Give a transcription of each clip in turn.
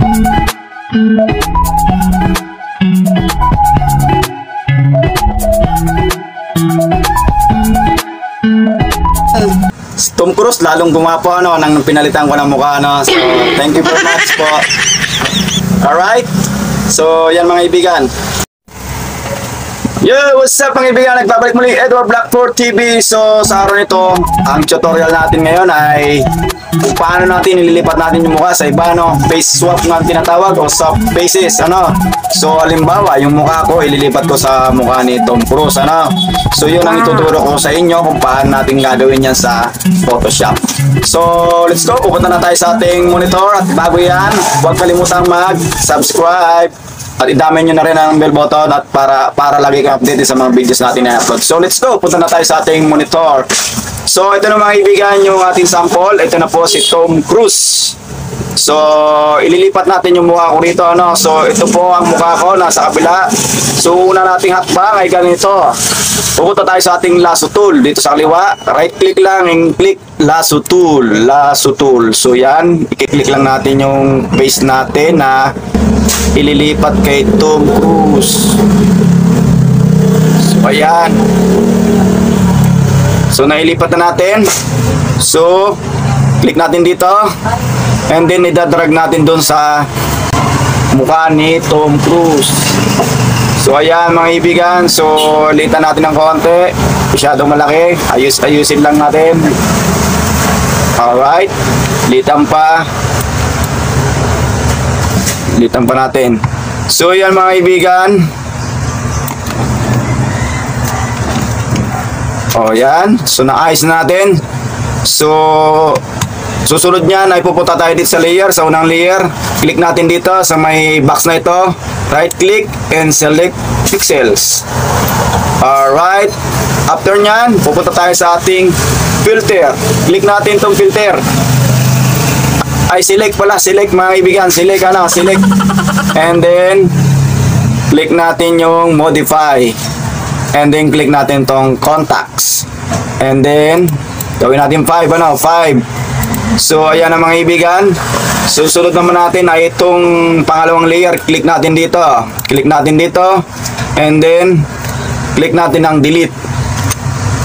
Si Tom Cruise lalong gumapo nang pinalitan ko ng mukha So thank you very much po. Alright, so yan mga ibigan. Yo, what's up mga ibigan? Nagbabalik muli Edward Blackford TV. So sa araw nito, ang tutorial natin ngayon ay kung paano natin ililipat natin yung mukha sa iba, face swap nga tinatawag o soft faces, So halimbawa, yung mukha ko ililipat ko sa mukha ni Tom Cruise, So yun ang ituturo ko sa inyo kung paano natin gagawin yan sa Photoshop. So let's go, pupunta na tayo sa ating monitor at bago yan, huwag kalimutang mag-subscribe at idamay nyo na rin ang bell button at para lagi kang updated sa mga videos natin na upload. So let's go, punta na tayo sa ating monitor. So ito na mga ibigan yung ating sample. Ito na po si Tom Cruise. So ililipat natin yung mukha ko rito, So ito po ang mukha ko nasa kabila. So una nating hakbang ay ganito. Pupunta tayo sa ating lasso tool dito sa kaliwa. Right click lang and click lasso tool. So yan, i-click lang natin yung face natin na ililipat kay Tom Cruise. So ayan. So nailipat na natin. So click natin dito. And then idadrag natin doon sa mukha ni Tom Cruise. So ayan mga ibigan. So litan natin ng konti. Masyadong malaki. Ayusin lang natin. Alright. Litan pa natin. So yan mga ibigan. O yan. So naayos na natin. So susunod niyan ay pupunta tayo dito sa layer, sa unang layer. Click natin dito sa may box na ito. Right click and select pixels. Alright. After niyan, pupunta tayo sa ating filter. Click natin tong filter. Ay select mga ibigan. Select. And then click natin yung modify. And then click natin tong contacts. And then gawin natin 5. So ayan ang mga ibigan. Susunod naman natin ay itong pangalawang layer. Click natin dito. And then click natin ang delete.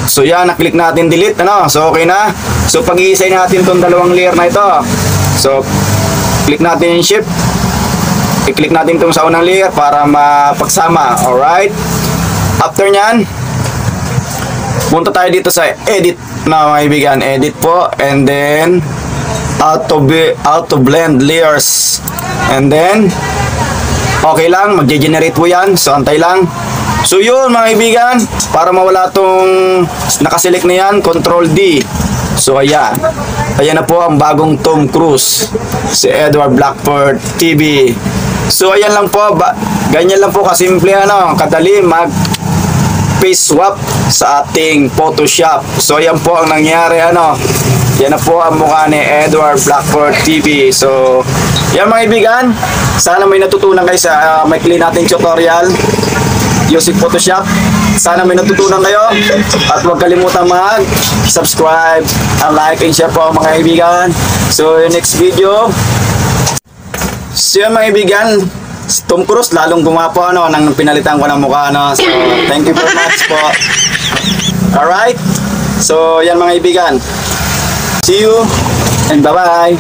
So yan, na-click natin delete, So okay na. So pag-iisay natin itong dalawang layer na ito. So click natin yung shift. I-click natin itong sa unang layer para mapagsama. Alright. After nyan, punta tayo dito sa edit na mga ibigan. Edit po. And then auto blend layers. And then okay lang, magge-generate po yan. So antay lang. So yun mga ibigan, para mawala tong nakaselect na yan, Control D. So ayan na po ang bagong Tom Cruise, si Edward Blackford TV. So ayan lang po, ganyan lang po kasimple, kadali mag face swap sa ating Photoshop. So ayan po ang nangyari, yan na po ang mukha ni Edward Blackford TV. So yan mga ibigan, sana may natutunan kayo sa maikli nating tutorial using Photoshop. Sana may natutunan kayo at huwag kalimutan mag-subscribe and like and share po mga kaibigan. So yung next video, so yung mga kaibigan, si Tom Cruise lalong gumapo nang pinalitan ko ng mukha So thank you very much po. Alright, so yan mga kaibigan, see you and bye bye.